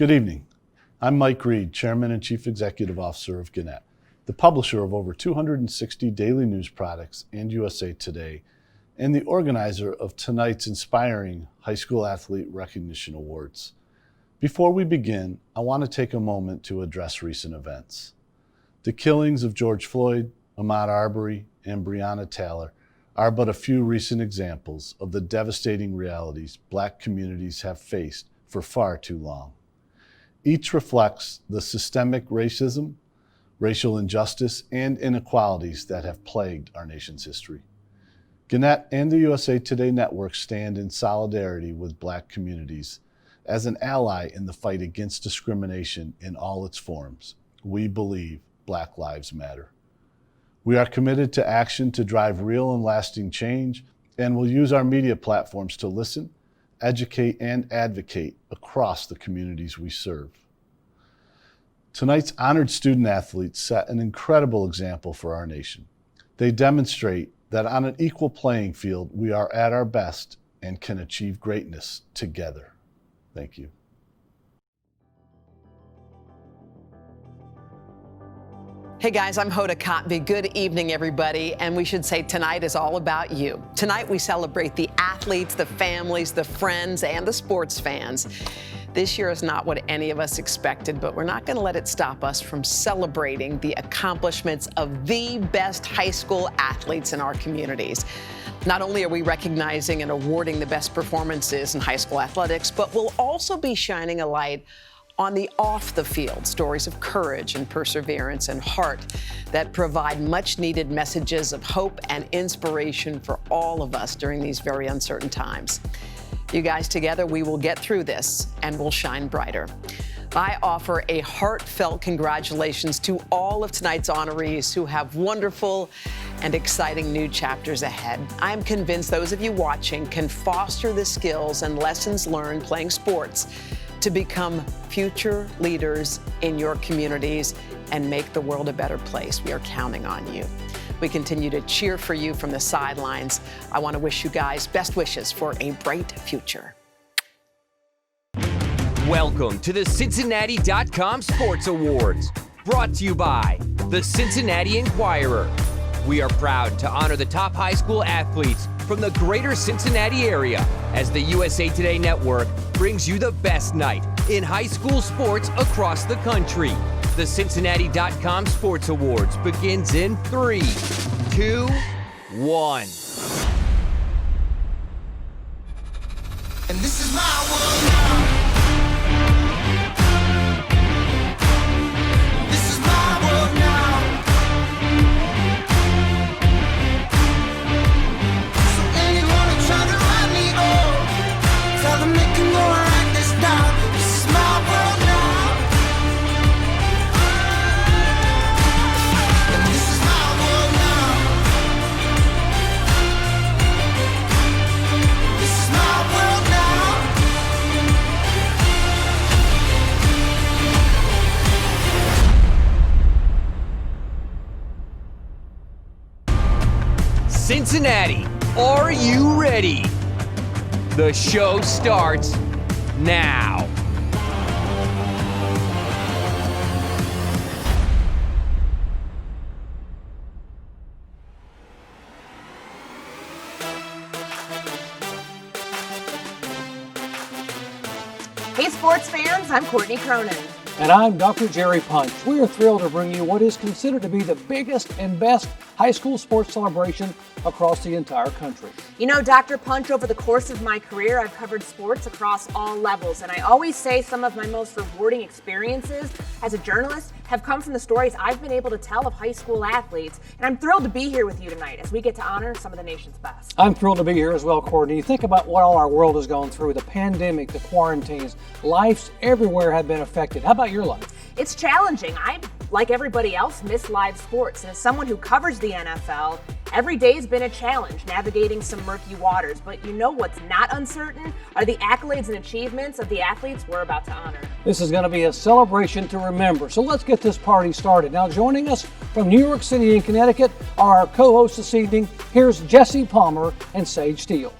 Good evening. I'm Mike Reed, Chairman and Chief Executive Officer of Gannett, the publisher of over 260 daily news products and USA Today, and the organizer of tonight's inspiring High School Athlete Recognition Awards. Before we begin, I want to take a moment to address recent events. The killings of George Floyd, Ahmaud Arbery, and Breonna Taylor are but a few recent examples of the devastating realities Black communities have faced for far too long. Each reflects the systemic racism, racial injustice, and inequalities that have plagued our nation's history. Gannett and the USA Today Network stand in solidarity with Black communities as an ally in the fight against discrimination in all its forms. We believe Black lives matter. We are committed to action to drive real and lasting change, and will use our media platforms to listen, educate, and advocate across the communities we serve. Tonight's honored student athletes set an incredible example for our nation. They demonstrate that on an equal playing field, we are at our best and can achieve greatness together. Thank you. Hey guys, I'm Hoda Kotb. Good evening, everybody. And we should say tonight is all about you. Tonight we celebrate the athletes, the families, the friends, and the sports fans. This year is not what any of us expected, but we're not going to let it stop us from celebrating the accomplishments of the best high school athletes in our communities. Not only are we recognizing and awarding the best performances in high school athletics, but we'll also be shining a light on the off the field stories of courage and perseverance and heart that provide much needed messages of hope and inspiration for all of us during these very uncertain times. You guys, together we will get through this and we'll shine brighter. I offer a heartfelt congratulations to all of tonight's honorees who have wonderful and exciting new chapters ahead. I am convinced those of you watching can foster the skills and lessons learned playing sports to become future leaders in your communities and make the world a better place. We are counting on you. We continue to cheer for you from the sidelines. I want to wish you guys best wishes for a bright future. Welcome to the Cincinnati.com Sports Awards, brought to you by the Cincinnati Enquirer. We are proud to honor the top high school athletes from the greater Cincinnati area as the USA Today Network brings you the best night in high school sports across the country. The Cincinnati.com Sports Awards begins in 3, 2, 1. And this is my world now. This is my world now. So anyone who try to write me off, tell them they can go and write this down. This is my world now. And this is my world now. This is my world now. Cincinnati, are you ready? The show starts now. Hey sports fans, I'm Courtney Cronin. And I'm Dr. Jerry Punch. We are thrilled to bring you what is considered to be the biggest and best high school sports celebration across the entire country. You know, Dr. Punch, over the course of my career, I've covered sports across all levels. And I always say some of my most rewarding experiences as a journalist have come from the stories I've been able to tell of high school athletes. And I'm thrilled to be here with you tonight as we get to honor some of the nation's best. I'm thrilled to be here as well, Courtney. Think about what all our world has gone through, the pandemic, the quarantines. Lives everywhere have been affected. How about your life? It's challenging. I, like everybody else, miss live sports. And as someone who covers the NFL, every day's been a challenge navigating some murky waters. But you know what's not uncertain are the accolades and achievements of the athletes we're about to honor. This is going to be a celebration to remember. So let's get this party started. Now, joining us from New York City and Connecticut are our co-hosts this evening. Here's Jesse Palmer and Sage Steele.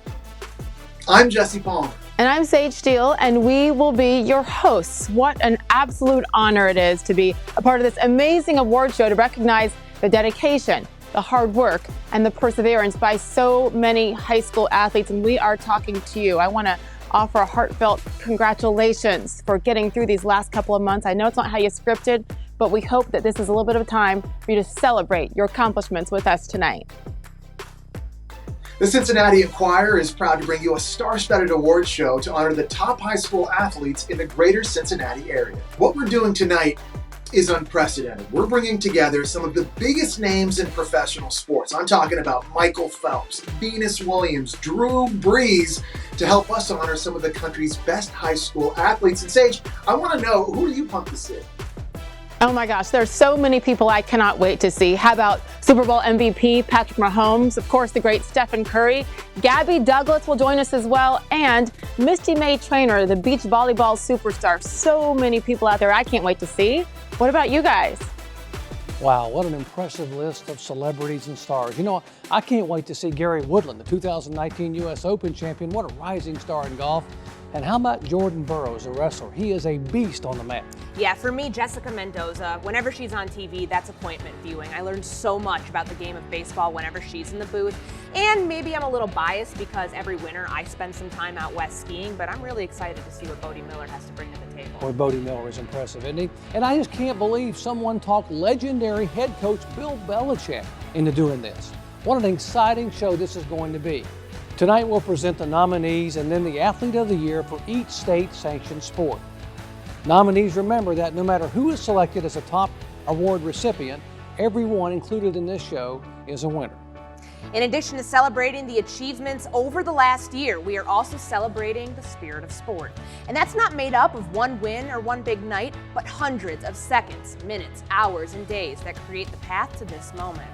I'm Jesse Palmer. And I'm Sage Steele, and we will be your hosts. What an absolute honor it is to be a part of this amazing award show to recognize the dedication, the hard work, and the perseverance by so many high school athletes. And we are talking to you. I want to offer a heartfelt congratulations for getting through these last couple of months. I know it's not how you scripted, but we hope that this is a little bit of time for you to celebrate your accomplishments with us tonight. The Cincinnati Enquirer is proud to bring you a star-studded awards show to honor the top high school athletes in the greater Cincinnati area. What we're doing tonight is unprecedented. We're bringing together some of the biggest names in professional sports. I'm talking about Michael Phelps, Venus Williams, Drew Brees, to help us honor some of the country's best high school athletes. And Sage, I want to know, who are you pumped to see? Oh my gosh, there's so many people I cannot wait to see. How about Super Bowl MVP Patrick Mahomes, of course the great Stephen Curry, Gabby Douglas will join us as well, and Misty May Traynor, the beach volleyball superstar. So many people out there I can't wait to see. What about you guys? Wow, what an impressive list of celebrities and stars. You know, I can't wait to see Gary Woodland, the 2019 U.S. Open champion. What a rising star in golf. And how about Jordan Burroughs, a wrestler? He is a beast on the mat. Yeah, for me, Jessica Mendoza, whenever she's on TV, that's appointment viewing. I learned so much about the game of baseball whenever she's in the booth. And maybe I'm a little biased because every winter I spend some time out west skiing, but I'm really excited to see what Bodie Miller has to bring to the table. Boy, Bodie Miller is impressive, isn't he? And I just can't believe someone talked legendary head coach Bill Belichick into doing this. What an exciting show this is going to be. Tonight we'll present the nominees and then the Athlete of the Year for each state-sanctioned sport. Nominees remember that no matter who is selected as a top award recipient, everyone included in this show is a winner. In addition to celebrating the achievements over the last year, we are also celebrating the spirit of sport. And that's not made up of one win or one big night, but hundreds of seconds, minutes, hours, and days that create the path to this moment.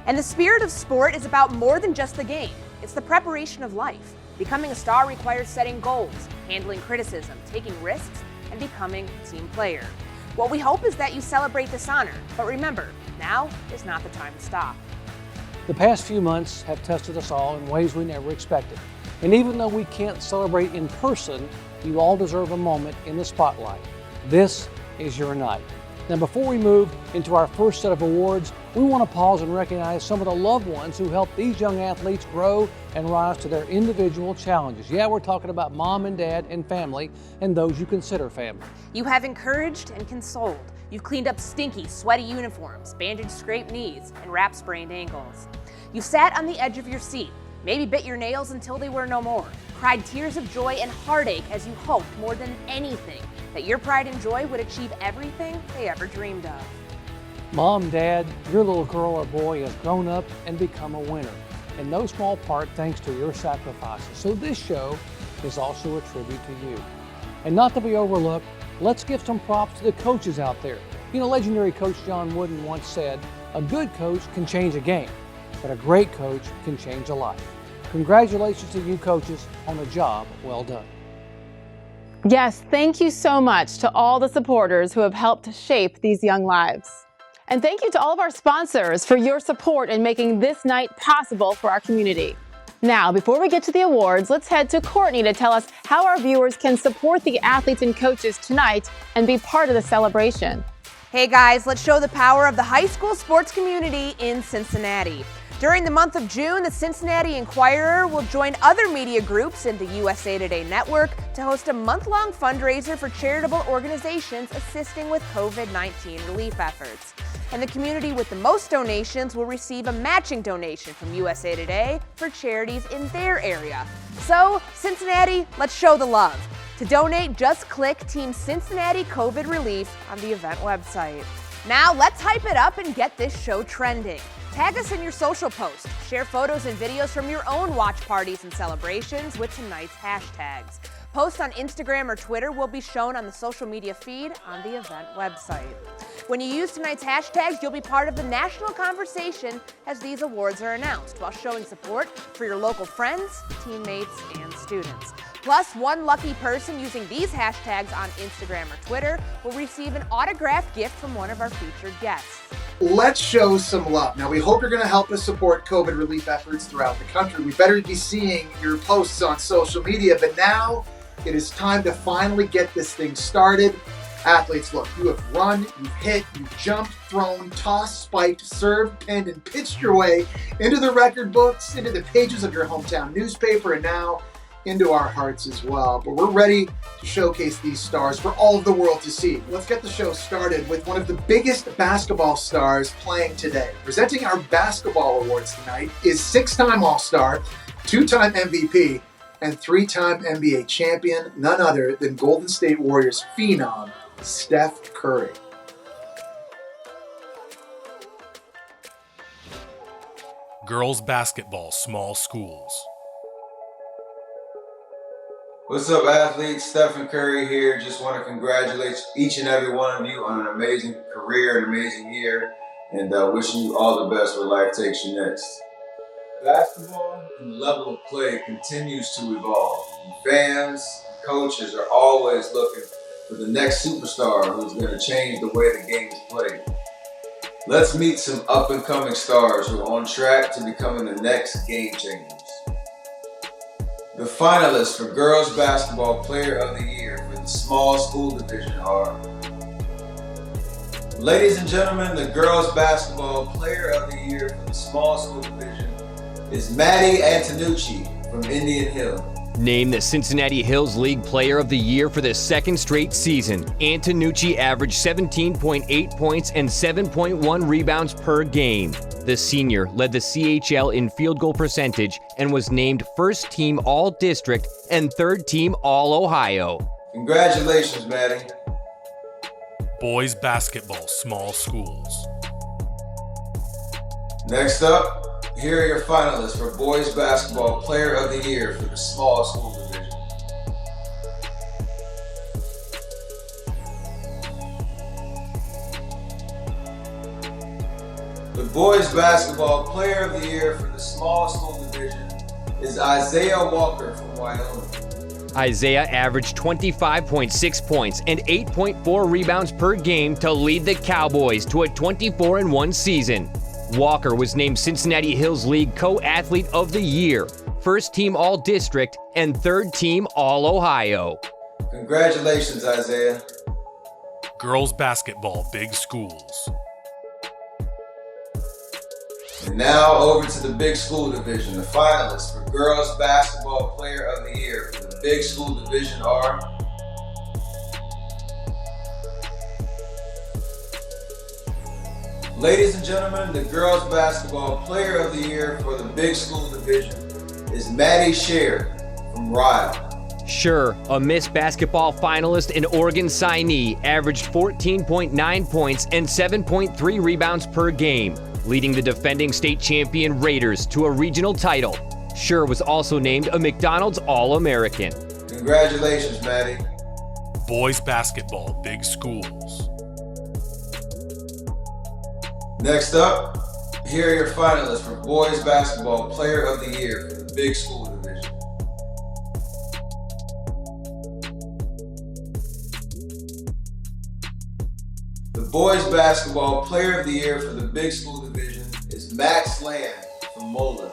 And the spirit of sport is about more than just the game. It's the preparation of life. Becoming a star requires setting goals, handling criticism, taking risks, and becoming a team player. What we hope is that you celebrate this honor, but remember, now is not the time to stop. The past few months have tested us all in ways we never expected. And even though we can't celebrate in person, you all deserve a moment in the spotlight. This is your night. Now, before we move into our first set of awards, we want to pause and recognize some of the loved ones who helped these young athletes grow and rise to their individual challenges. Yeah, we're talking about mom and dad and family and those you consider family. You have encouraged and consoled. You've cleaned up stinky, sweaty uniforms, bandaged scraped knees, and wrapped sprained ankles. You sat on the edge of your seat, maybe bit your nails until they were no more, cried tears of joy and heartache as you hoped more than anything that your pride and joy would achieve everything they ever dreamed of. Mom, Dad, your little girl or boy has grown up and become a winner, in no small part thanks to your sacrifices. So this show is also a tribute to you. And not to be overlooked, let's give some props to the coaches out there. You know, legendary coach John Wooden once said, a good coach can change a game, but a great coach can change a life. Congratulations to you coaches on a job well done. Yes, thank you so much to all the supporters who have helped shape these young lives. And thank you to all of our sponsors for your support in making this night possible for our community. Now, before we get to the awards, let's head to Courtney to tell us how our viewers can support the athletes and coaches tonight and be part of the celebration. Hey guys, let's show the power of the high school sports community in Cincinnati. During the month of June, the Cincinnati Enquirer will join other media groups in the USA Today network to host a month-long fundraiser for charitable organizations assisting with COVID-19 relief efforts. And the community with the most donations will receive a matching donation from USA Today for charities in their area. So, Cincinnati, let's show the love. To donate, just click Team Cincinnati COVID Relief on the event website. Now, let's hype it up and get this show trending. Tag us in your social post. Share photos and videos from your own watch parties and celebrations with tonight's hashtags. Posts on Instagram or Twitter will be shown on the social media feed on the event website. When you use tonight's hashtags, you'll be part of the national conversation as these awards are announced, while showing support for your local friends, teammates, and students. Plus, one lucky person using these hashtags on Instagram or Twitter will receive an autographed gift from one of our featured guests. let's show some love. Now, we hope you're going to help us support COVID relief efforts throughout the country. We better be seeing your posts on social media, but now it is time to finally get this thing started. Athletes, look, you have run, you've hit, you've jumped, thrown, tossed, spiked, served, pinned, and pitched your way into the record books, into the pages of your hometown newspaper, and now into our hearts as well. But we're ready to showcase these stars for all of the world to see. Let's get the show started with one of the biggest basketball stars playing today. Presenting our basketball awards tonight is 6-time All-Star, 2-time MVP, and 3-time NBA champion, none other than Golden State Warriors phenom, Steph Curry. Girls basketball, small schools. What's up, athletes? Stephen Curry here. Just want to congratulate each and every one of you on an amazing career, an amazing year, and wishing you all the best where life takes you next. Basketball and the level of play continues to evolve. And fans, coaches are always looking for the next superstar who's going to change the way the game is played. Let's meet some up-and-coming stars who are on track to becoming the next game changers. The finalists for Girls Basketball Player of the Year for the small school division are: ladies and gentlemen, the Girls Basketball Player of the Year for the small school division is Maddie Antonucci from Indian Hill. Named the Cincinnati Hills League Player of the Year for the second straight season, Antonucci averaged 17.8 points and 7.1 rebounds per game. The senior led the CHL in field goal percentage and was named first team All-District and third team All-Ohio. Congratulations, Maddie. Boys basketball, small schools. Next up, here are your finalists for Boys Basketball Player of the Year for the small school division. The Boys Basketball Player of the Year for the small school division is Isaiah Walker from Wyoming. Isaiah averaged 25.6 points and 8.4 rebounds per game to lead the Cowboys to a 24-1 season. Walker was named Cincinnati Hills League Co-Athlete of the Year, first team All-District, and third team All-Ohio. Congratulations, Isaiah. Girls basketball, big schools. And now over to the big school division. The finalists for Girls Basketball Player of the Year for the big school division are: ladies and gentlemen, the Girls Basketball Player of the Year for the big school division is Maddie Scher from Ryle. Scher, a Miss Basketball finalist and Oregon signee, averaged 14.9 points and 7.3 rebounds per game, leading the defending state champion Raiders to a regional title. Scher was also named a McDonald's All-American. Congratulations, Maddie. Boys basketball, big schools. Next up, here are your finalists for Boys Basketball Player of the Year for the big school division. The Boys Basketball Player of the Year for the big school division is Max Land from Mola.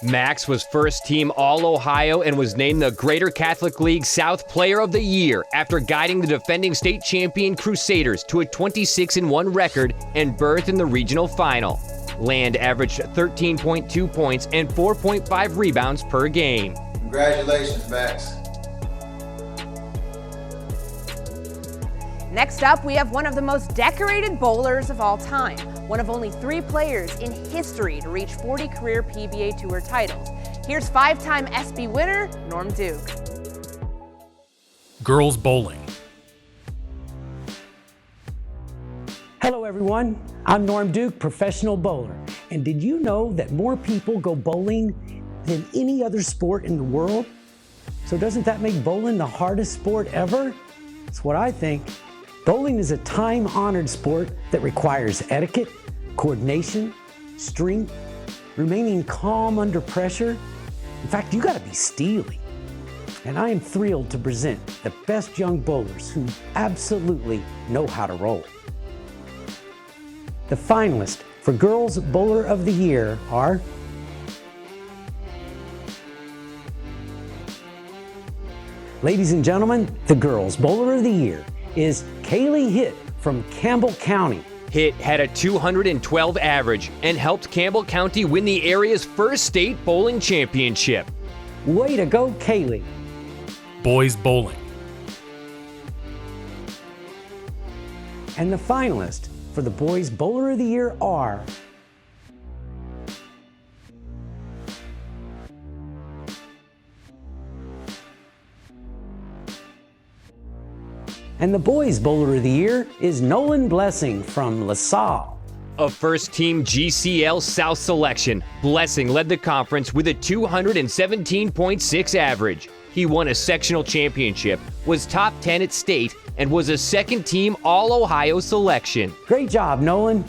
Max was first team All-Ohio and was named the Greater Catholic League South Player of the Year after guiding the defending state champion Crusaders to a 26-1 record and berth in the regional final. Land averaged 13.2 points and 4.5 rebounds per game. Congratulations, Max. Next up, we have one of the most decorated bowlers of all time, one of only 3 players in history to reach 40 career PBA Tour titles. Here's 5-time SB winner, Norm Duke. Girls bowling. Hello everyone, I'm Norm Duke, professional bowler. And did you know that more people go bowling than any other sport in the world? So doesn't that make bowling the hardest sport ever? That's what I think. Bowling is a time-honored sport that requires etiquette, coordination, strength, remaining calm under pressure. In fact, you gotta be steely. And I am thrilled to present the best young bowlers who absolutely know how to roll. The finalists for Girls Bowler of the Year are Ladies and gentlemen, the Girls Bowler of the Year is Kaylee Hitt from Campbell County. Hitt had a 212 average and helped Campbell County win the area's first state bowling championship. Way to go, Kaylee. Boys bowling. And the finalists for the Boys Bowler of the Year are And the Boys Bowler of the Year is Nolan Blessing from LaSalle. A first-team GCL South selection, Blessing led the conference with a 217.6 average. He won a sectional championship, was top 10 at state, and was a second-team All-Ohio selection. Great job, Nolan.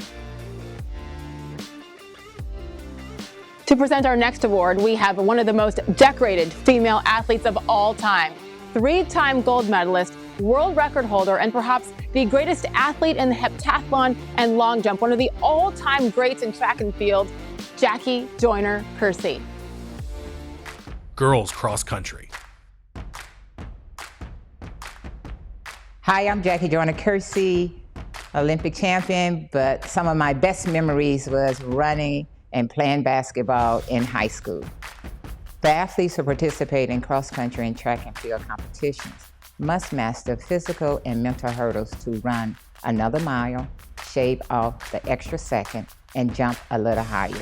To present our next award, we have one of the most decorated female athletes of all time. 3-time gold medalist, world record holder, and perhaps the greatest athlete in the heptathlon and long jump, one of the all-time greats in track and field, Jackie Joyner-Kersee. Girls cross country. Hi, I'm Jackie Joyner-Kersee, Olympic champion, but some of my best memories was running and playing basketball in high school. The athletes who participate in cross country and track and field competitions must master physical and mental hurdles to run another mile, shave off the extra second, and jump a little higher.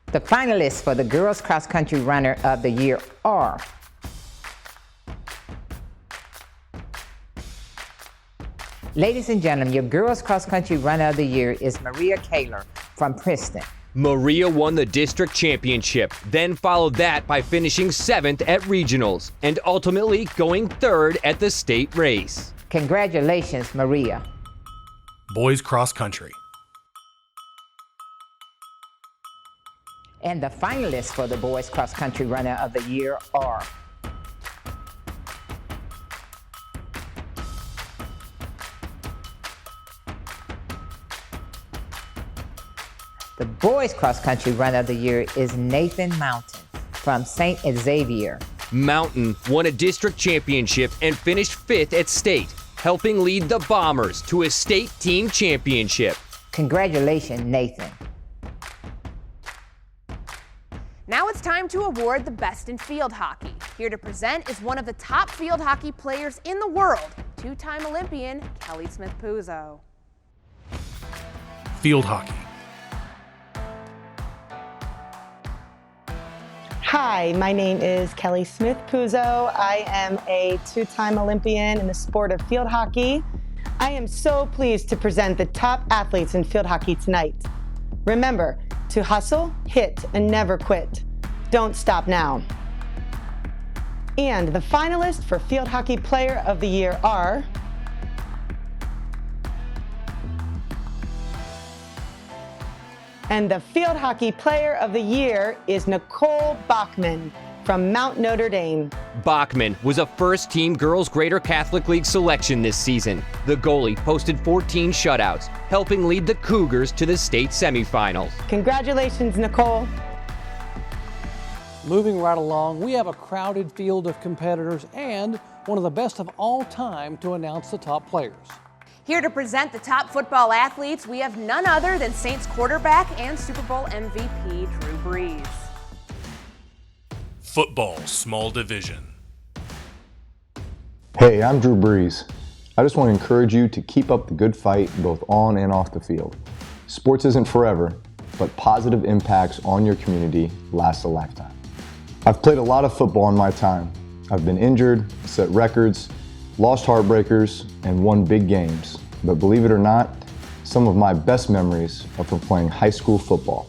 The finalists for the Girls Cross Country Runner of the Year are Ladies and gentlemen, your Girls Cross Country Runner of the Year is Maria Kaler from Princeton. Maria won the district championship, then followed that by finishing 7th at regionals, and ultimately going 3rd at the state race. Congratulations, Maria. Boys cross country. And the finalists for the Boys Cross Country Runner of the Year are The Boys Cross Country Runner of the Year is Nathan Mountain from St. Xavier. Mountain won a district championship and finished 5th at state, helping lead the Bombers to a state team championship. Congratulations, Nathan. Now it's time to award the best in field hockey. Here to present is one of the top field hockey players in the world, 2-time Olympian Kelly Smith-Puzo. Field hockey. Hi, my name is Kelly Smith-Puzo. I am a 2-time Olympian in the sport of field hockey. I am so pleased to present the top athletes in field hockey tonight. Remember to hustle, hit, and never quit. Don't stop now. And the finalists for Field Hockey Player of the Year are And the Field Hockey Player of the Year is Nicole Bachman from Mount Notre Dame. Bachman was a first-team Girls Greater Catholic League selection this season. The goalie posted 14 shutouts, helping lead the Cougars to the state semifinals. Congratulations, Nicole. Moving right along, we have a crowded field of competitors and one of the best of all time to announce the top players. Here to present the top football athletes, we have none other than Saints quarterback and Super Bowl MVP Drew Brees. Football small division. Hey, I'm Drew Brees. I just want to encourage you to keep up the good fight both on and off the field. Sports isn't forever, but positive impacts on your community last a lifetime. I've played a lot of football in my time. I've been injured, set records, lost heartbreakers, and won big games. But believe it or not, some of my best memories are from playing high school football.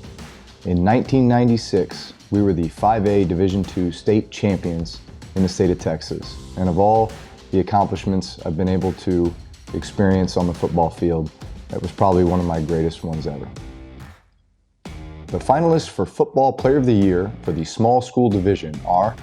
In 1996, we were the 5A Division II state champions in the state of Texas. And of all the accomplishments I've been able to experience on the football field, that was probably one of my greatest ones ever. The finalists for Football Player of the Year for the small school division are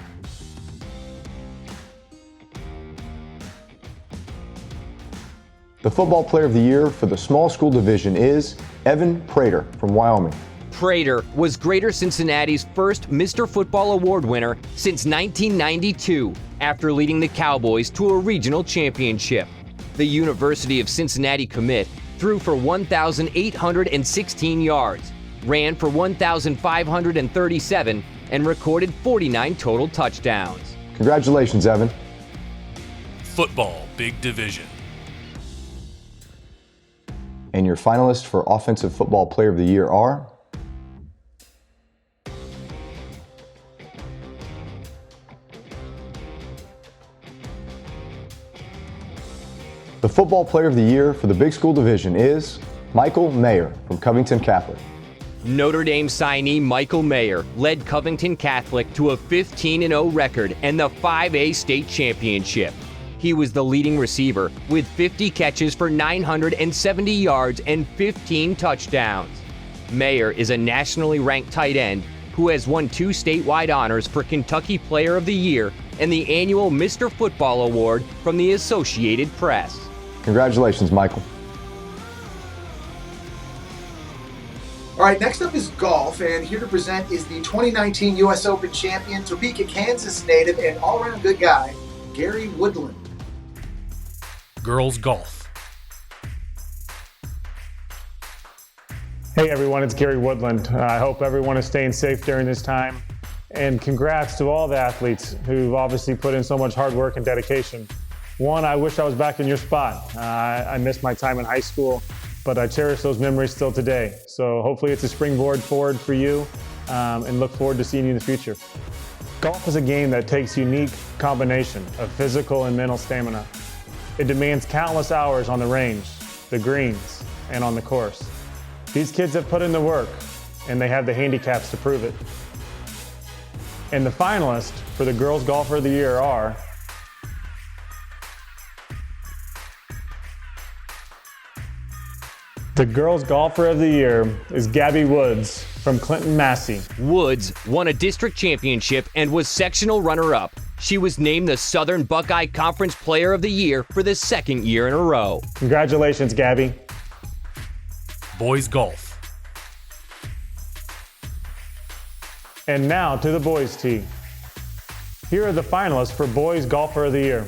The football player of the year for the small school division is Evan Prater from Wyoming. Prater was Greater Cincinnati's first Mr. Football Award winner since 1992, after leading the Cowboys to a regional championship. The University of Cincinnati commit threw for 1,816 yards, ran for 1,537, and recorded 49 total touchdowns. Congratulations, Evan. Football Big Division. And your finalists for Offensive Football Player of the Year are the Football Player of the Year for the Big School Division is Michael Mayer from Covington Catholic. Notre Dame signee Michael Mayer led Covington Catholic to a 15-0 record and the 5A state championship. He was the leading receiver with 50 catches for 970 yards and 15 touchdowns. Mayer is a nationally ranked tight end who has won 2 statewide honors for Kentucky Player of the Year and the annual Mr. Football Award from the Associated Press. Congratulations, Michael. All right, next up is golf, and here to present is the 2019 U.S. Open champion, Topeka, Kansas native, and all-around good guy, Gary Woodland. Girls Golf. Hey everyone, it's Gary Woodland. I hope everyone is staying safe during this time. And congrats to all the athletes who've obviously put in so much hard work and dedication. One, I wish I was back in your spot. I missed my time in high school, but I cherish those memories still today. So hopefully it's a springboard forward for you, and look forward to seeing you in the future. Golf is a game that takes unique combination of physical and mental stamina. It demands countless hours on the range, the greens, and on the course. These kids have put in the work, and they have the handicaps to prove it. And the finalists for the Girls Golfer of the Year are the Girls Golfer of the Year is Gabby Woods from Clinton, Massey. Woods won a district championship and was sectional runner-up. She was named the Southern Buckeye Conference Player of the Year for the 2nd year in a row. Congratulations, Gabby. Boys Golf. And now to the boys' tee. Here are the finalists for Boys Golfer of the Year.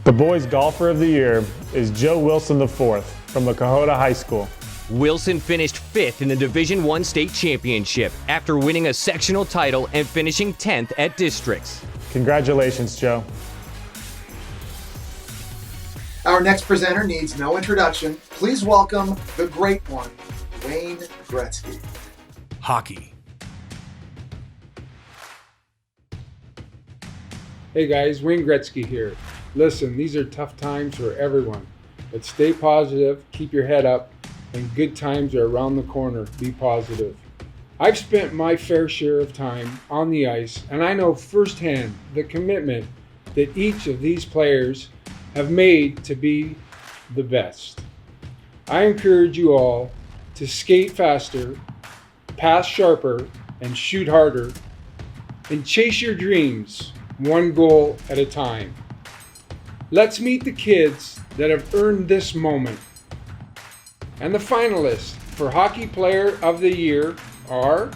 The Boys Golfer of the Year is Joe Wilson IV from Lakahota High School. Wilson finished 5th in the Division I state championship after winning a sectional title and finishing 10th at districts. Congratulations, Joe. Our next presenter needs no introduction. Please welcome the great one, Wayne Gretzky. Hockey. Hey guys, Wayne Gretzky here. Listen, these are tough times for everyone, but stay positive, keep your head up, and good times are around the corner. Be positive. I've spent my fair share of time on the ice, and I know firsthand the commitment that each of these players have made to be the best. I encourage you all to skate faster, pass sharper, and shoot harder, and chase your dreams one goal at a time. Let's meet the kids that have earned this moment. And the finalists for Hockey Player of the Year are...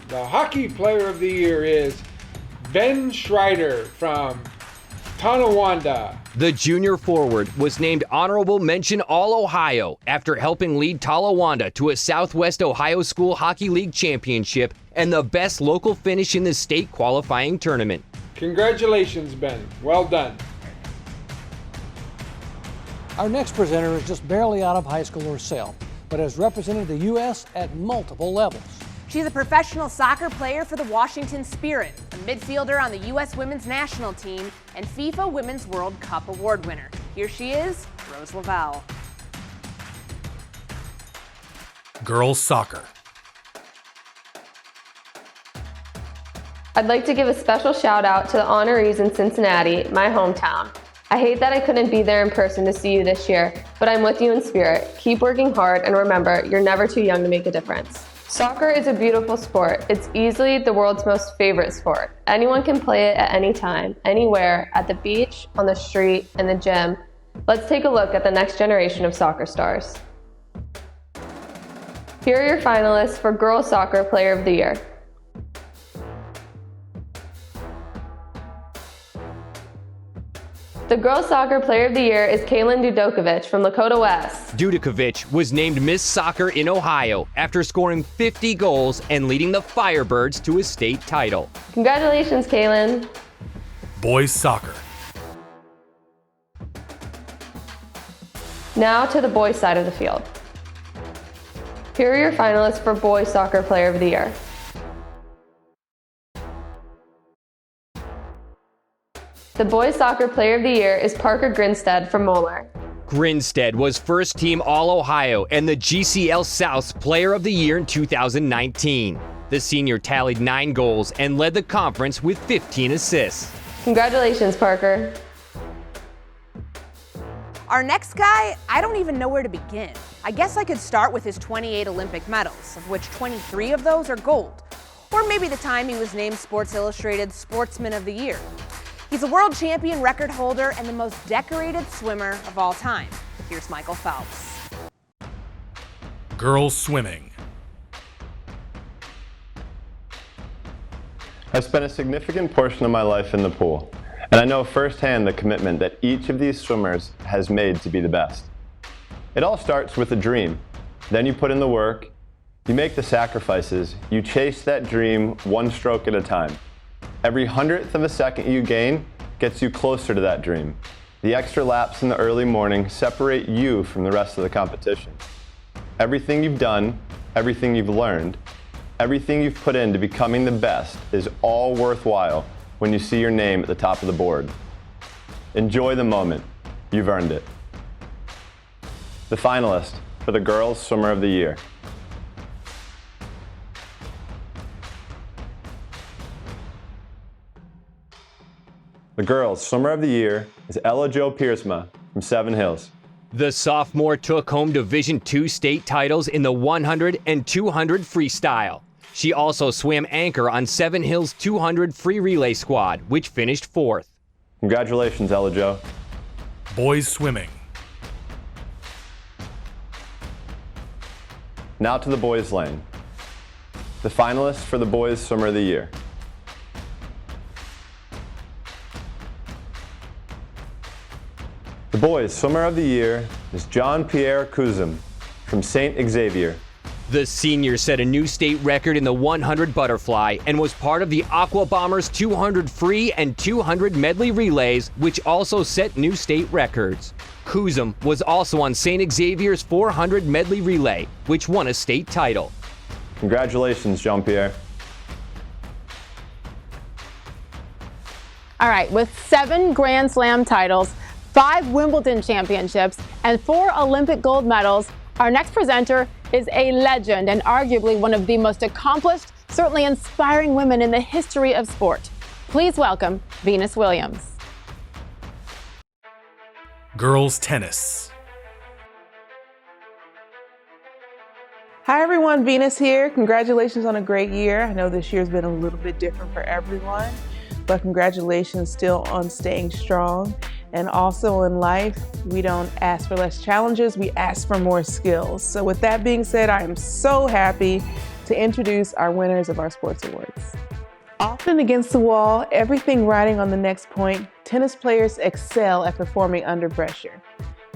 The Hockey Player of the Year is Ben Schreider from Tonawanda. The junior forward was named Honorable Mention All-Ohio after helping lead Tonawanda to a Southwest Ohio School Hockey League championship and the best local finish in the state qualifying tournament. Congratulations, Ben. Well done. Our next presenter is just barely out of high school herself, but has represented the U.S. at multiple levels. She's a professional soccer player for the Washington Spirit, a midfielder on the U.S. women's national team, and FIFA Women's World Cup award winner. Here she is, Rose Lavelle. Girls Soccer. I'd like to give a special shout out to the honorees in Cincinnati, my hometown. I hate that I couldn't be there in person to see you this year, but I'm with you in spirit. Keep working hard and remember, you're never too young to make a difference. Soccer is a beautiful sport. It's easily the world's most favorite sport. Anyone can play it at any time, anywhere, at the beach, on the street, in the gym. Let's take a look at the next generation of soccer stars. Here are your finalists for Girls Soccer Player of the Year. The Girls Soccer Player of the Year is Kaylin Dudokovic from Lakota West. Dudokovic was named Miss Soccer in Ohio after scoring 50 goals and leading the Firebirds to a state title. Congratulations, Kaylin. Boys Soccer. Now to the boys' side of the field. Here are your finalists for Boys Soccer Player of the Year. The Boys Soccer Player of the Year is Parker Grinstead from Moeller. Grinstead was first team All-Ohio and the GCL South's Player of the Year in 2019. The senior tallied 9 goals and led the conference with 15 assists. Congratulations, Parker. Our next guy, I don't even know where to begin. I guess I could start with his 28 Olympic medals, of which 23 of those are gold. Or maybe the time he was named Sports Illustrated Sportsman of the Year. He's a world champion record holder and the most decorated swimmer of all time. Here's Michael Phelps. Girls Swimming. I've spent a significant portion of my life in the pool, and I know firsthand the commitment that each of these swimmers has made to be the best. It all starts with a dream. Then you put in the work, you make the sacrifices, you chase that dream one stroke at a time. Every 100th of a second you gain gets you closer to that dream. The extra laps in the early morning separate you from the rest of the competition. Everything you've done, everything you've learned, everything you've put into becoming the best is all worthwhile when you see your name at the top of the board. Enjoy the moment. You've earned it. The finalist for the Girls Swimmer of the Year. The Girls Swimmer of the Year is Ella Jo Piersma from Seven Hills. The sophomore took home Division II state titles in the 100 and 200 freestyle. She also swam anchor on Seven Hills 200 free relay squad, which finished 4th. Congratulations, Ella Jo. Boys Swimming. Now to the boys lane. The finalists for the Boys Swimmer of the Year. The Boys Swimmer of the Year is Jean-Pierre Couzum from St. Xavier. The senior set a new state record in the 100 butterfly and was part of the Aqua Bombers 200 free and 200 medley relays, which also set new state records. Couzum was also on St. Xavier's 400 medley relay, which won a state title. Congratulations, Jean-Pierre. All right, with 7 Grand Slam titles, 5 Wimbledon championships, and 4 Olympic gold medals, our next presenter is a legend and arguably one of the most accomplished, certainly inspiring women in the history of sport. Please welcome Venus Williams. Girls Tennis. Hi everyone, Venus here. Congratulations on a great year. I know this year's been a little bit different for everyone, but congratulations still on staying strong. And also in life, we don't ask for less challenges, we ask for more skills. So with that being said, I am so happy to introduce our winners of our sports awards. Often against the wall, everything riding on the next point, tennis players excel at performing under pressure.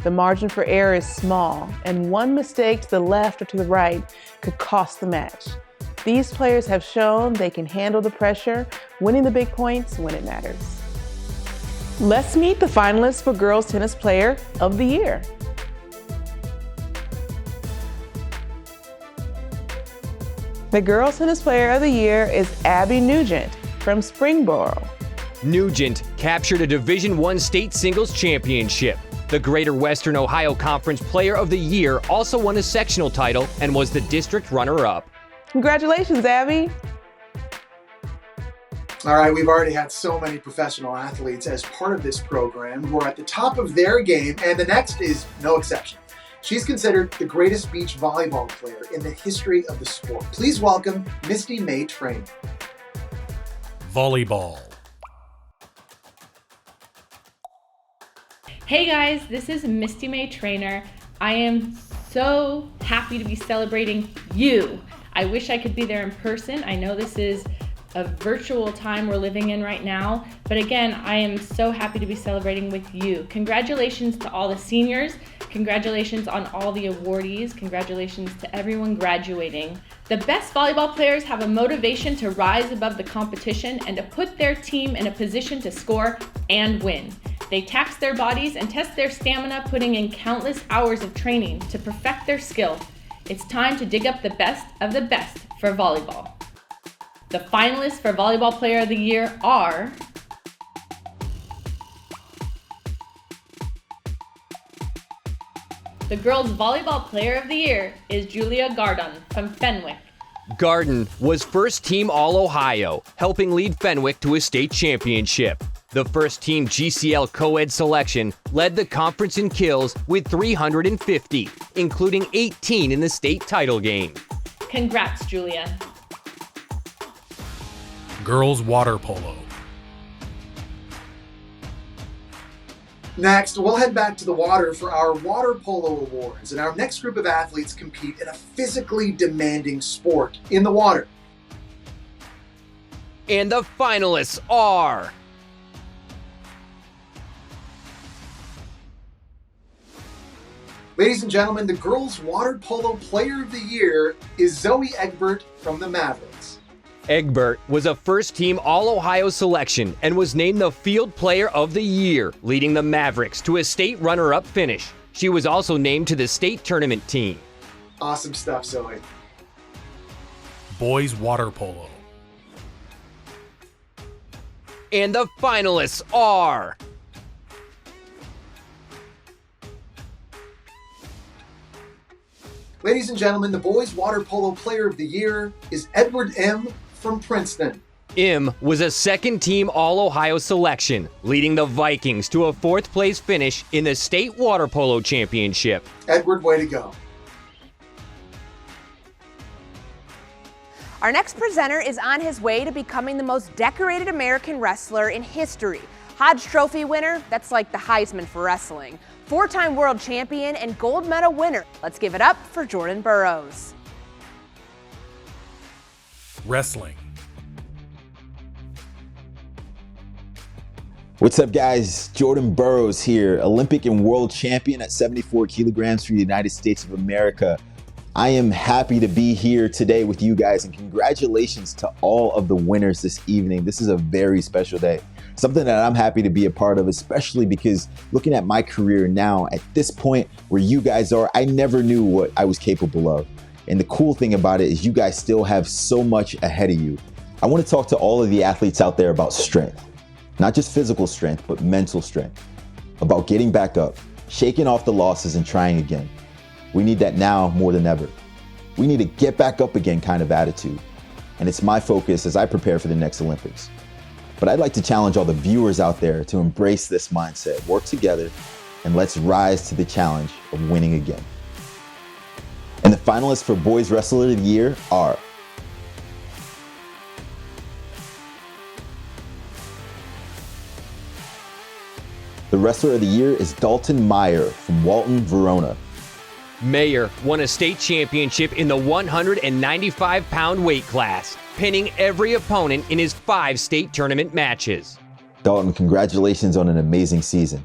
The margin for error is small, and one mistake to the left or to the right could cost the match. These players have shown they can handle the pressure, winning the big points when it matters. Let's meet the finalists for Girls Tennis Player of the Year. The Girls Tennis Player of the Year is Abby Nugent from Springboro. Nugent captured a Division I state singles championship. The Greater Western Ohio Conference Player of the Year also won a sectional title and was the district runner-up. Congratulations, Abby. All right, we've already had so many professional athletes as part of this program who are at the top of their game, and the next is no exception. She's considered the greatest beach volleyball player in the history of the sport. Please welcome Misty May Trainer. Volleyball. Hey guys, this is Misty May Trainer. I am so happy to be celebrating you. I wish I could be there in person. I know this is a virtual time we're living in right now, but again, I am so happy to be celebrating with you. Congratulations to all the seniors. Congratulations on all the awardees. Congratulations to everyone graduating. The best volleyball players have a motivation to rise above the competition and to put their team in a position to score and win. They tax their bodies and test their stamina, putting in countless hours of training to perfect their skill. It's time to dig up the best of the best for volleyball. The finalists for Volleyball Player of the Year are the girls' Volleyball Player of the Year is Julia Gardon from Fenwick. Garden was first team All-Ohio, helping lead Fenwick to a state championship. The first team GCL co-ed selection led the conference in kills with 350, including 18 in the state title game. Congrats, Julia. Girls water polo. Next, we'll head back to the water for our water polo awards, and our next group of athletes compete in a physically demanding sport in the water. And the finalists are Ladies and gentlemen, the girls' water polo player of the year is Zoe Egbert from the Mavericks. Egbert was a first-team All-Ohio selection and was named the Field Player of the Year, leading the Mavericks to a state runner-up finish. She was also named to the state tournament team. Awesome stuff, Zoe. Boys water polo. And the finalists are Ladies and gentlemen, the boys' water polo player of the year is Edward M. from Princeton. M was a second-team All-Ohio selection, leading the Vikings to a fourth-place finish in the state water polo championship. Edward, way to go. Our next presenter is on his way to becoming the most decorated American wrestler in history. Hodge Trophy winner, that's like the Heisman for wrestling. Four-time world champion and gold medal winner. Let's give it up for Jordan Burroughs. Wrestling. What's up, guys? Jordan Burroughs here, Olympic and world champion at 74 kilograms for the United States of America. I am happy to be here today with you guys, and congratulations to all of the winners this evening. This is a very special day. Something that I'm happy to be a part of, especially because looking at my career now, at this point where you guys are, I never knew what I was capable of. And the cool thing about it is you guys still have so much ahead of you. I want to talk to all of the athletes out there about strength. Not just physical strength, but mental strength. About getting back up, shaking off the losses and trying again. We need that now more than ever. We need a get back up again kind of attitude. And it's my focus as I prepare for the next Olympics. But I'd like to challenge all the viewers out there to embrace this mindset, work together, and let's rise to the challenge of winning again. And the finalists for Boys Wrestler of the Year are the Wrestler of the Year is Dalton Meyer from Walton, Verona. Mayer won a state championship in the 195-pound weight class, pinning every opponent in his 5 state tournament matches. Dalton, congratulations on an amazing season.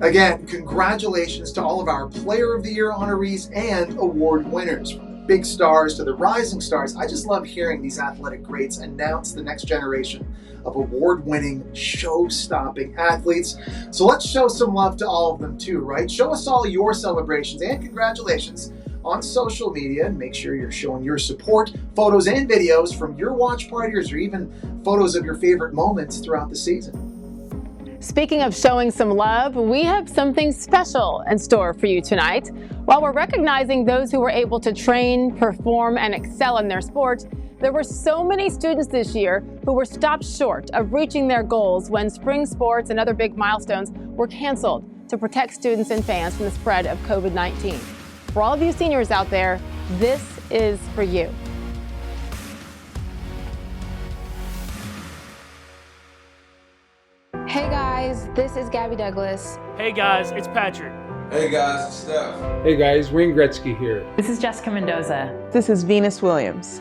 Again, congratulations to all of our Player of the Year honorees and award winners. From the big stars to the rising stars, I just love hearing these athletic greats announce the next generation of award-winning, show-stopping athletes. So let's show some love to all of them too, right? Show us all your celebrations and congratulations on social media, and make sure you're showing your support, photos and videos from your watch parties, or even photos of your favorite moments throughout the season. Speaking of showing some love, we have something special in store for you tonight. While we're recognizing those who were able to train, perform, and excel in their sport, there were so many students this year who were stopped short of reaching their goals when spring sports and other big milestones were canceled. to protect students and fans from the spread of COVID-19. For all of you seniors out there, this is for you. Hey guys, this is Gabby Douglas. Hey guys, it's Patrick. Hey guys, it's Steph. Hey guys, Wayne Gretzky here. This is Jessica Mendoza. This is Venus Williams.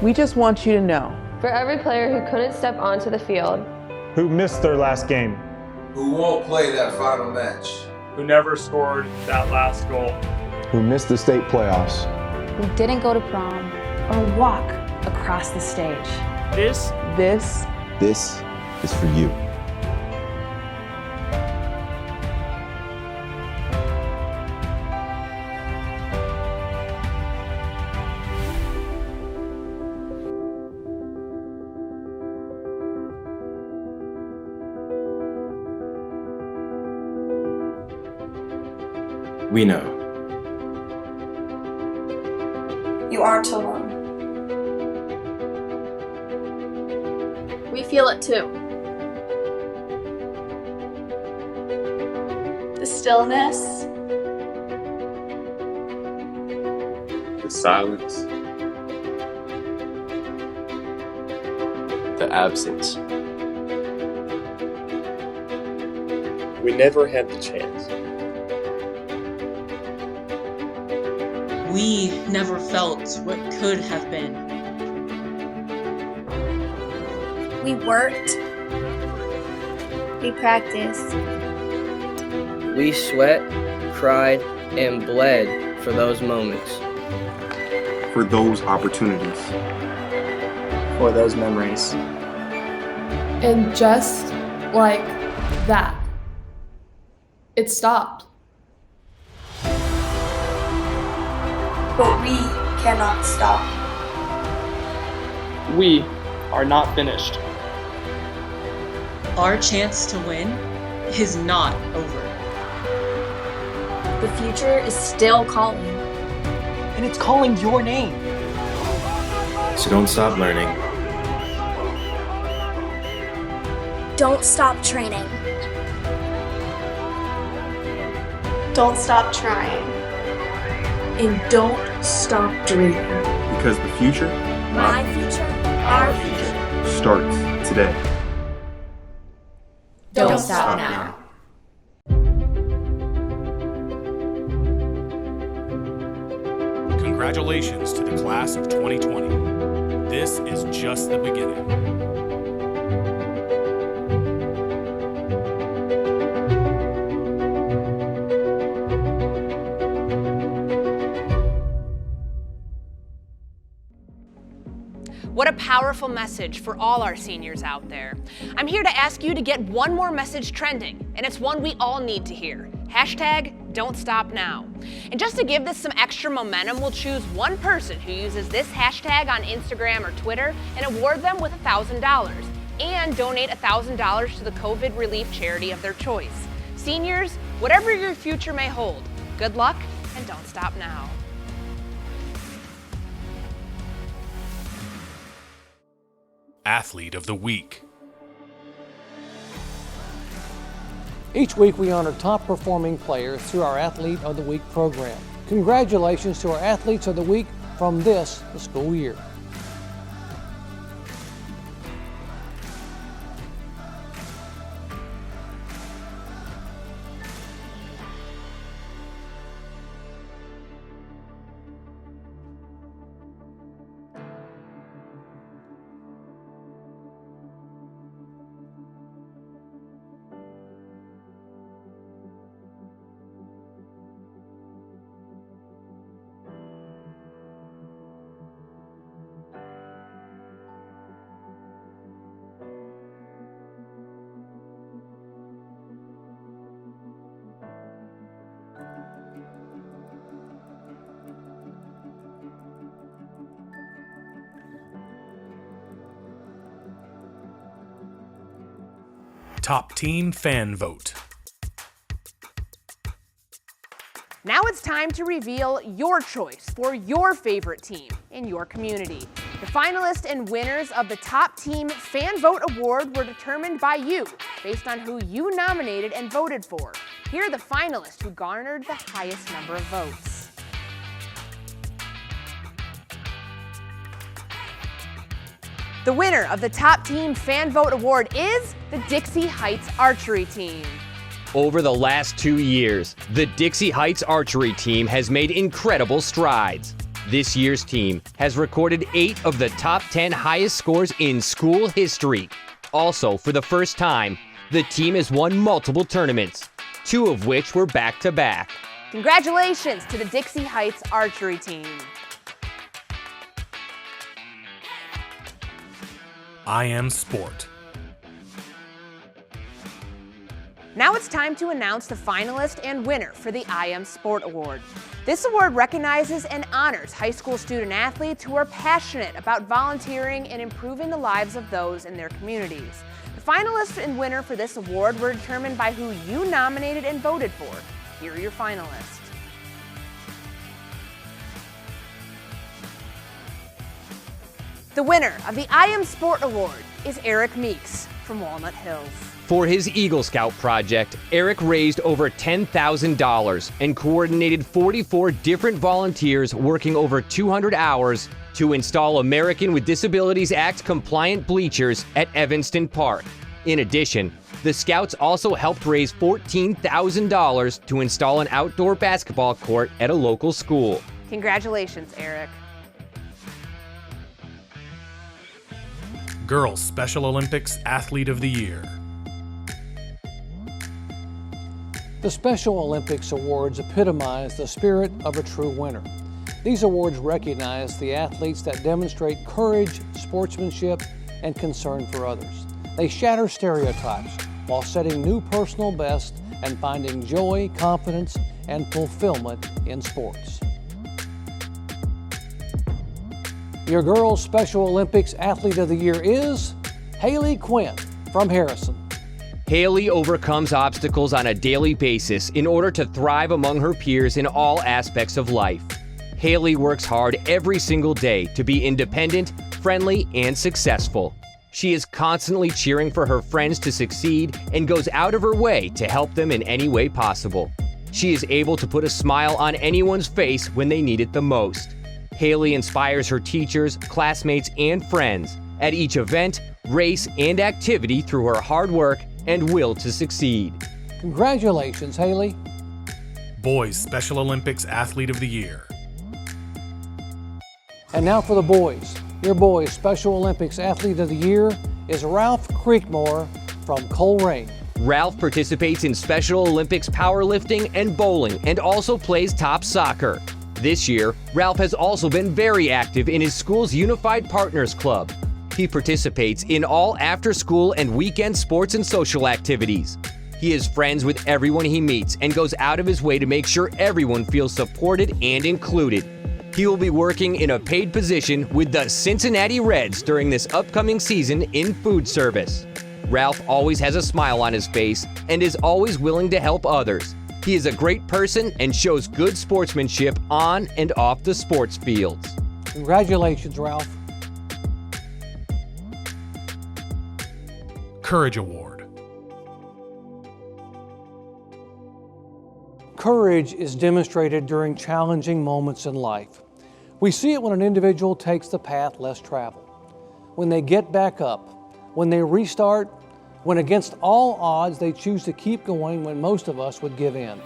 We just want you to know. For every player who couldn't step onto the field, Who missed their last game. Who won't play that final match. Who never scored that last goal. Who missed the state playoffs. who didn't go to prom or walk across the stage. This is for you. We know. You aren't alone. We feel it too. The stillness. The silence. The absence. We never had the chance. We never felt what could have been. We worked. We practiced. We sweat, cried, and bled for those moments. For those opportunities. For those memories. And just like that, it stopped. But we cannot stop. We are not finished. Our chance to win is not over. The future is still calling. And it's calling your name. So don't stop learning. Don't stop training. Don't stop trying. And don't stop dreaming. Because the future, My future, our future, starts today. Don't stop now. Congratulations to the class of 2020. This is just the beginning. What a powerful message for all our seniors out there. I'm here to ask you to get one more message trending, and it's one we all need to hear. Hashtag Don't Stop Now. And just to give this some extra momentum, we'll choose one person who uses this hashtag on Instagram or Twitter and award them with $1,000 and donate $1,000 to the COVID relief charity of their choice. Seniors, whatever your future may hold, good luck and don't stop now. Athlete of the Week. Each week we honor top performing players through our Athlete of the Week program. Congratulations to our Athletes of the Week from this school year. Top Team Fan Vote. Now it's time to reveal your choice for your favorite team in your community. The finalists and winners of the Top Team Fan Vote Award were determined by you based on who you nominated and voted for. Here are the finalists who garnered the highest number of votes. The winner of the Top Team Fan Vote Award is the Dixie Heights Archery Team. Over the last 2 years, the Dixie Heights Archery Team has made incredible strides. This year's team has recorded 8 of the top 10 highest scores in school history. Also, for the first time, the team has won multiple tournaments, 2 of which were back-to-back. Congratulations to the Dixie Heights Archery Team. I Am Sport. Now it's time to announce the finalist and winner for the I Am Sport Award. This award recognizes and honors high school student athletes who are passionate about volunteering and improving the lives of those in their communities. The finalists and winner for this award were determined by who you nominated and voted for. Here are your finalists. The winner of the I Am Sport Award is Eric Meeks from Walnut Hills. For his Eagle Scout project, Eric raised over $10,000 and coordinated 44 different volunteers working over 200 hours to install American with Disabilities Act compliant bleachers at Evanston Park. In addition, the Scouts also helped raise $14,000 to install an outdoor basketball court at a local school. Congratulations, Eric. Girls Special Olympics Athlete of the Year. The Special Olympics Awards epitomize the spirit of a true winner. These awards recognize the athletes that demonstrate courage, sportsmanship, and concern for others. They shatter stereotypes while setting new personal bests and finding joy, confidence, and fulfillment in sports. Your Girls Special Olympics Athlete of the Year is Haley Quinn from Harrison. Haley overcomes obstacles on a daily basis in order to thrive among her peers in all aspects of life. Haley works hard every single day to be independent, friendly, and successful. She is constantly cheering for her friends to succeed and goes out of her way to help them in any way possible. She is able to put a smile on anyone's face when they need it the most. Haley inspires her teachers, classmates, and friends at each event, race, and activity through her hard work and will to succeed. Congratulations, Haley. Boys Special Olympics Athlete of the Year. And now for the boys. Your boys Special Olympics Athlete of the Year is Ralph Creekmore from Coleraine. Ralph participates in Special Olympics powerlifting and bowling and also plays top soccer. This year, Ralph has also been very active in his school's Unified Partners Club. He participates in all after-school and weekend sports and social activities. He is friends with everyone he meets and goes out of his way to make sure everyone feels supported and included. He will be working in a paid position with the Cincinnati Reds during this upcoming season in food service. Ralph always has a smile on his face and is always willing to help others. He is a great person and shows good sportsmanship on and off the sports fields. Congratulations, Ralph. Courage Award. Courage is demonstrated during challenging moments in life. We see it when an individual takes the path less traveled, when they get back up, when they restart, when against all odds they choose to keep going when most of us would give in.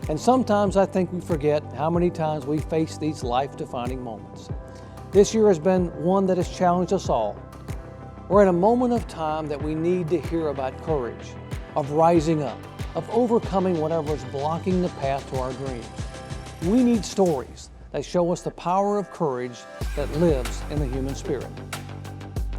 And sometimes I think we forget how many times we face these life-defining moments. This year has been one that has challenged us all. We're at a moment of time that we need to hear about courage, of rising up, of overcoming whatever is blocking the path to our dreams. We need stories that show us the power of courage that lives in the human spirit.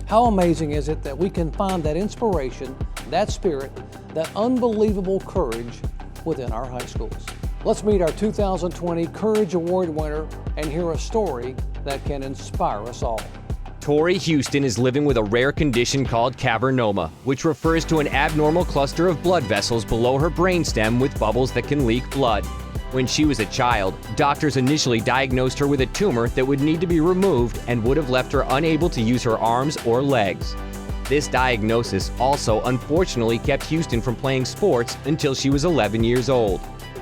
How amazing is it that we can find that inspiration, that spirit, that unbelievable courage within our high schools. Let's meet our 2020 Courage Award winner and hear a story that can inspire us all. Tori Houston is living with a rare condition called cavernoma, which refers to an abnormal cluster of blood vessels below her brainstem with bubbles that can leak blood. When she was a child, doctors initially diagnosed her with a tumor that would need to be removed and would have left her unable to use her arms or legs. This diagnosis also unfortunately kept Houston from playing sports until she was 11 years old.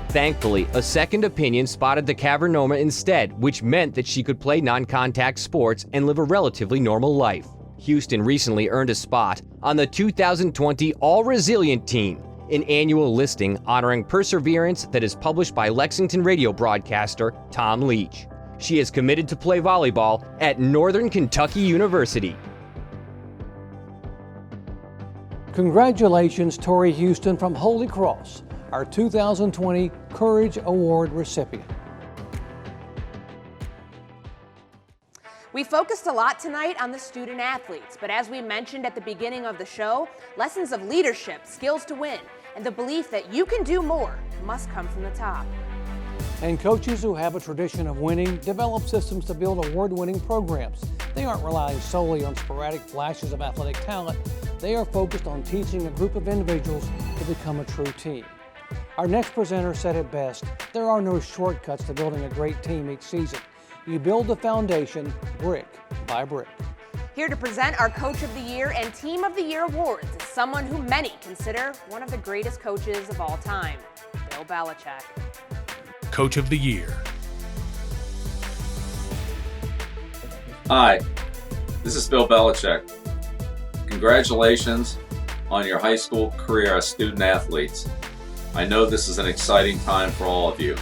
Thankfully, a second opinion spotted the cavernoma instead, which meant that she could play non-contact sports and live a relatively normal life. Houston recently earned a spot on the 2020 All-Resilient Team, an annual listing honoring perseverance that is published by Lexington radio broadcaster Tom Leach. She is committed to play volleyball at Northern Kentucky University. Congratulations, Tori Houston from Holy Cross, our 2020 Courage Award recipient. We focused a lot tonight on the student athletes, but as we mentioned at the beginning of the show, lessons of leadership, skills to win, and the belief that you can do more must come from the top. And coaches who have a tradition of winning develop systems to build award-winning programs. They aren't relying solely on sporadic flashes of athletic talent. They are focused on teaching a group of individuals to become a true team. Our next presenter said it best, there are no shortcuts to building a great team each season. You build the foundation brick by brick. Here to present our Coach of the Year and Team of the Year awards is someone who many consider one of the greatest coaches of all time, Bill Belichick. Coach of the Year. Hi, this is Bill Belichick. Congratulations on your high school career as student athletes. I know this is an exciting time for all of you.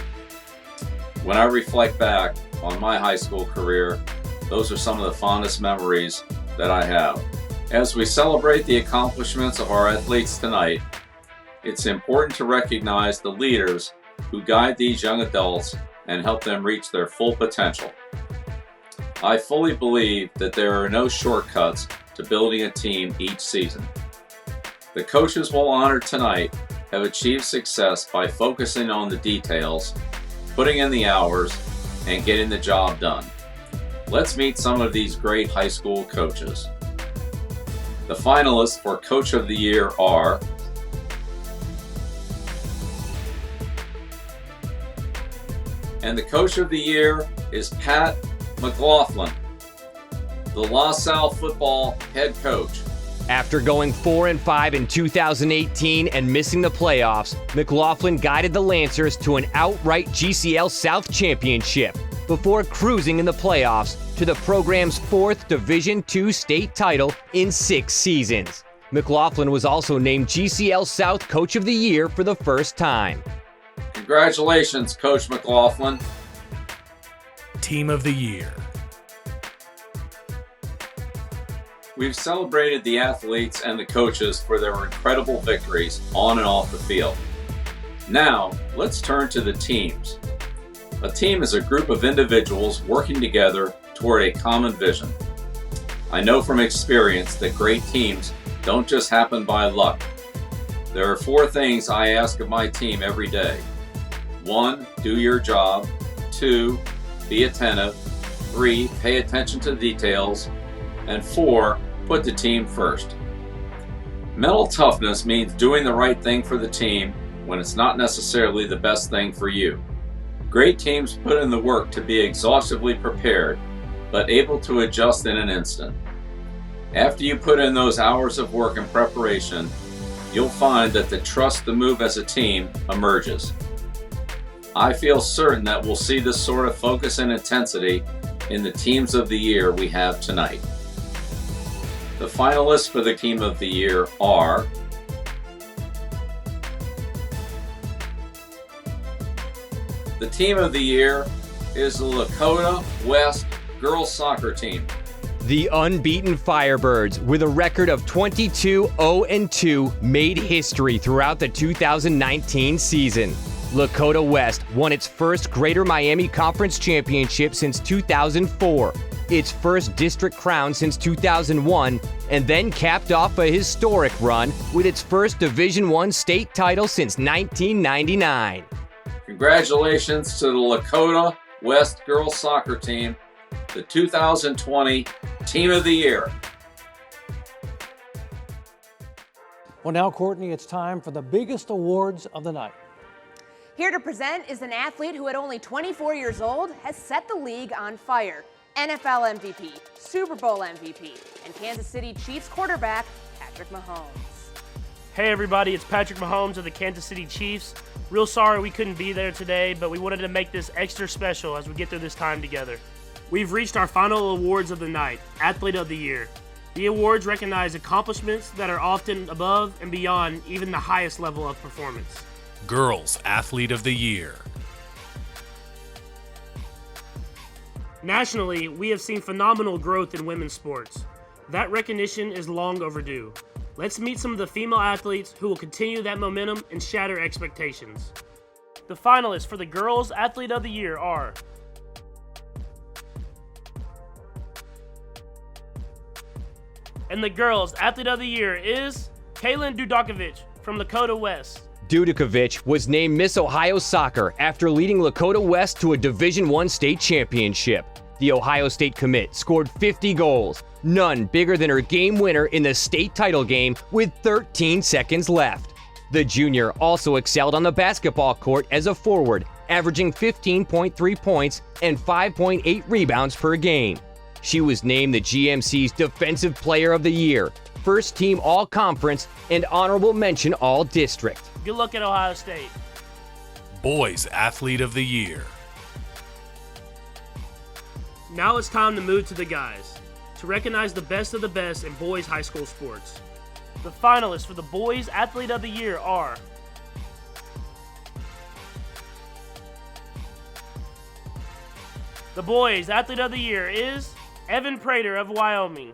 When I reflect back on my high school career, those are some of the fondest memories that I have. As we celebrate the accomplishments of our athletes tonight, it's important to recognize the leaders who guide these young adults and help them reach their full potential. I fully believe that there are no shortcuts to building a team each season. The coaches we'll honor tonight have achieved success by focusing on the details, putting in the hours, and getting the job done. Let's meet some of these great high school coaches. The finalists for Coach of the Year are and the Coach of the Year is Pat McLaughlin, the La Salle football head coach. After going 4-5 in 2018 and missing the playoffs, McLaughlin guided the Lancers to an outright GCL South championship before cruising in the playoffs to the program's fourth Division II state title in 6 seasons. McLaughlin was also named GCL South Coach of the Year for the first time. Congratulations, Coach McLaughlin. Team of the Year. We've celebrated the athletes and the coaches for their incredible victories on and off the field. Now, let's turn to the teams. A team is a group of individuals working together toward a common vision. I know from experience that great teams don't just happen by luck. There are 4 things I ask of my team every day. 1, do your job. 2, be attentive. 3, pay attention to the details. And 4, put the team first. Mental toughness means doing the right thing for the team when it's not necessarily the best thing for you. Great teams put in the work to be exhaustively prepared, but able to adjust in an instant. After you put in those hours of work and preparation, you'll find that the trust to move as a team emerges. I feel certain that we'll see this sort of focus and intensity in the teams of the year we have tonight. The finalists for the Team of the Year are the Team of the Year is the Lakota West girls soccer team. The unbeaten Firebirds, with a record of 22-0-2, made history throughout the 2019 season. Lakota West won its first Greater Miami Conference Championship since 2004, its first district crown since 2001, and then capped off a historic run with its first Division I state title since 1999. Congratulations to the Lakota West girls soccer team, the 2020 Team of the Year. Well, now, Courtney, it's time for the biggest awards of the night. Here to present is an athlete who at only 24 years old has set the league on fire. NFL MVP, Super Bowl MVP, and Kansas City Chiefs quarterback Patrick Mahomes. Hey everybody, it's Patrick Mahomes of the Kansas City Chiefs. Real sorry we couldn't be there today, but we wanted to make this extra special as we get through this time together. We've reached our final awards of the night, Athlete of the Year. The awards recognize accomplishments that are often above and beyond even the highest level of performance. Girls Athlete of the Year. Nationally, we have seen phenomenal growth in women's sports. That recognition is long overdue. Let's meet some of the female athletes who will continue that momentum and shatter expectations. The finalists for the Girls Athlete of the Year are and the Girls Athlete of the Year is Kaylin Dudakovich from Lakota West. Dudakovich was named Miss Ohio Soccer after leading Lakota West to a Division I state championship. The Ohio State commit scored 50 goals, none bigger than her game winner in the state title game with 13 seconds left. The junior also excelled on the basketball court as a forward, averaging 15.3 points and 5.8 rebounds per game. She was named the GMC's Defensive Player of the Year, First Team All-Conference, and Honorable Mention All-District. Good luck at Ohio State. Boys Athlete of the Year. Now it's time to move to the guys, to recognize the best of the best in boys high school sports. The finalists for the Boys Athlete of the Year are the Boys Athlete of the Year is Evan Prater of Wyoming.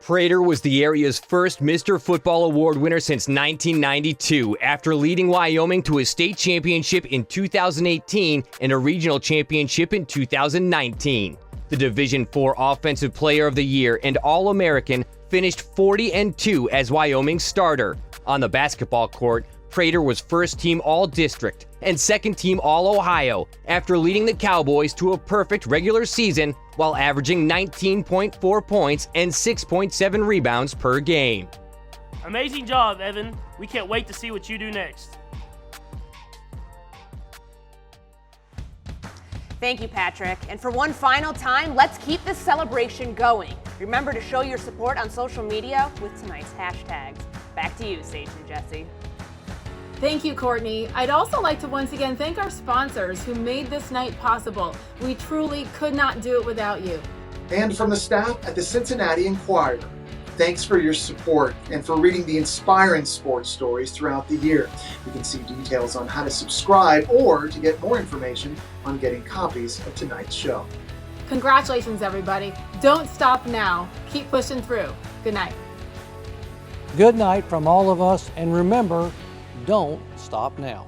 Prater was the area's first Mr. Football Award winner since 1992 after leading Wyoming to a state championship in 2018 and a regional championship in 2019. The Division IV Offensive Player of the Year and All-American finished 40-2 as Wyoming's starter. On the basketball court, Prater was first-team All-District and second-team All-Ohio after leading the Cowboys to a perfect regular season while averaging 19.4 points and 6.7 rebounds per game. Amazing job, Evan. We can't wait to see what you do next. Thank you, Patrick. And for one final time, let's keep this celebration going. Remember to show your support on social media with tonight's hashtags. Back to you, Sage and Jesse. Thank you, Courtney. I'd also like to once again thank our sponsors who made this night possible. We truly could not do it without you. And from the staff at the Cincinnati Enquirer, thanks for your support and for reading the inspiring sports stories throughout the year. You can see details on how to subscribe or to get more information on getting copies of tonight's show. Congratulations, everybody. Don't stop now. Keep pushing through. Good night. Good night from all of us, and remember, don't stop now.